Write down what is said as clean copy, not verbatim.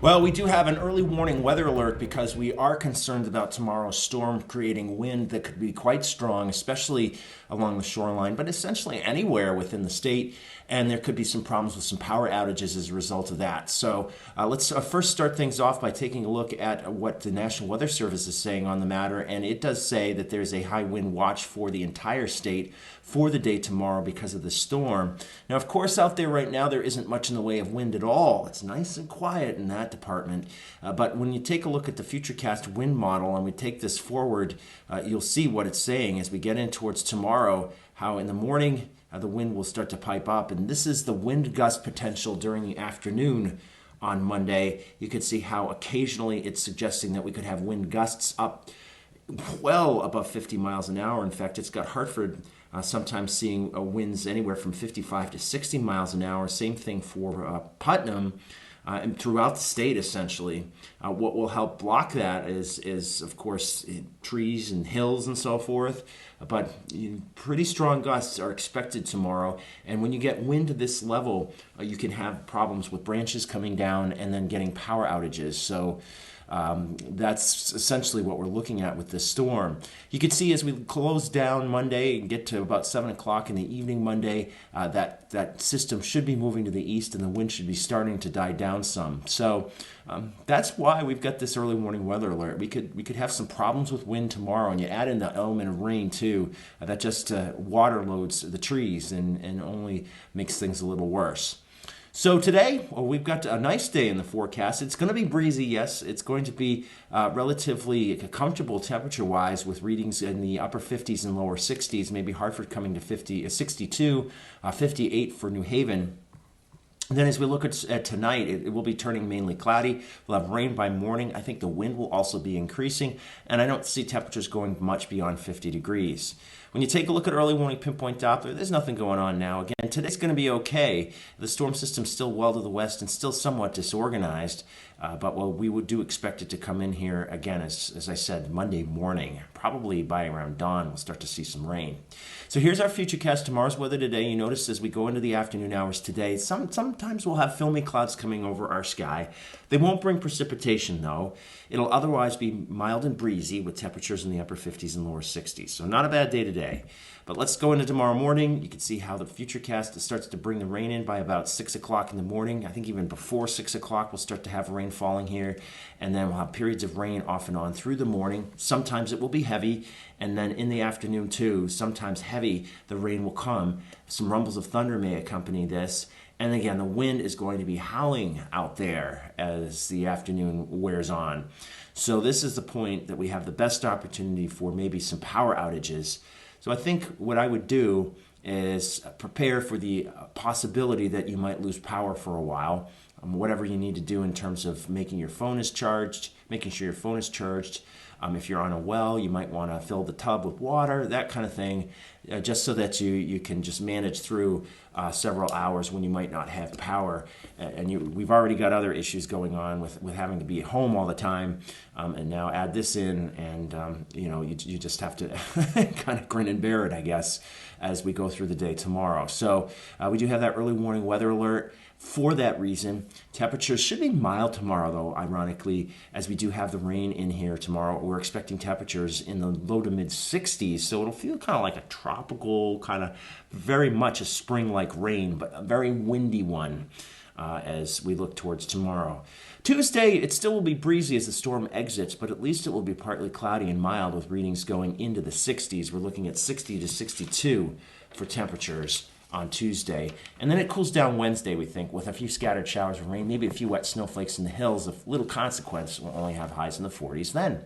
Well, we do have an early warning weather alert because we are concerned about tomorrow's storm creating wind that could be quite strong, especially along the shoreline, but essentially anywhere within the state. And there could be some problems with some power outages as a result of that. So let's first start things off by taking a look at what the National Weather Service is saying on the matter. And it does say that there's a high wind watch for the entire state for the day tomorrow because of the storm. Now, of course, out there right now, there isn't much in the way of wind at all. It's nice and quiet in that department. But when you take a look at the Futurecast wind model and we take this forward, you'll see what it's saying as we get in towards tomorrow, how in the morning the wind will start to pipe up. And this is the wind gust potential during the afternoon on Monday. You can see how occasionally it's suggesting that we could have wind gusts up well above 50 miles an hour. In fact, it's got Hartford sometimes seeing winds anywhere from 55 to 60 miles an hour. Same thing for Putnam. And throughout the state, essentially, what will help block that is of course, trees and hills and so forth. But pretty strong gusts are expected tomorrow. And when you get wind to this level, you can have problems with branches coming down and then getting power outages. So that's essentially what we're looking at with this storm. You can see as we close down Monday and get to about 7 o'clock in the evening Monday, that system should be moving to the east and the wind should be starting to die down some. So that's why we've got this early warning weather alert. We could have some problems with wind tomorrow, and you add in the element of rain too. That just water loads the trees and only makes things a little worse. So today, we've got a nice day in the forecast. It's going to be breezy, yes. It's going to be relatively comfortable temperature-wise with readings in the upper 50s and lower 60s, maybe Hartford coming to 62, 58 for New Haven. And then as we look at tonight, it will be turning mainly cloudy. We'll have rain by morning. I think the wind will also be increasing, and I don't see temperatures going much beyond 50 degrees. When you take a look at early warning pinpoint Doppler, there's nothing going on now. Again, today's going to be okay. The storm system's still well to the west and still somewhat disorganized, but we do expect it to come in here again, as I said, Monday morning. Probably by around dawn, we'll start to see some rain. So here's our Futurecast, tomorrow's weather today. You notice as we go into the afternoon hours today, sometimes we'll have filmy clouds coming over our sky. They won't bring precipitation, though. It'll otherwise be mild and breezy with temperatures in the upper 50s and lower 60s. So not a bad day today. But let's go into tomorrow morning. You can see how the Futurecast starts to bring the rain in by about 6 o'clock in the morning. I think even before 6 o'clock, we'll start to have rain falling here. And then we'll have periods of rain off and on through the morning. Sometimes it will be heavy. And then in the afternoon, too, sometimes heavy, the rain will come. Some rumbles of thunder may accompany this. And again, the wind is going to be howling out there as the afternoon wears on. So this is the point that we have the best opportunity for maybe some power outages. So I think what I would do is prepare for the possibility that you might lose power for a while. Whatever you need to do in terms of making your phone is charged, making sure your phone is charged. If you're on a well, you might want to fill the tub with water, that kind of thing, just so that you can just manage through several hours when you might not have power. And we've already got other issues going on with having to be at home all the time, and now add this in, and you just have to kind of grin and bear it, I guess, as we go through the day tomorrow. So we do have that early warning weather alert. For that reason, temperatures should be mild tomorrow, though, ironically, as we do have the rain in here tomorrow. We're expecting temperatures in the low to mid 60s, so it'll feel kind of like a tropical, kind of very much a spring-like rain, but a very windy one as we look towards tomorrow. Tuesday, it still will be breezy as the storm exits, but at least it will be partly cloudy and mild with readings going into the 60s. We're looking at 60 to 62 for temperatures on Tuesday. And then it cools down Wednesday, we think, with a few scattered showers of rain, maybe a few wet snowflakes in the hills. Of little consequence, we'll only have highs in the 40s then.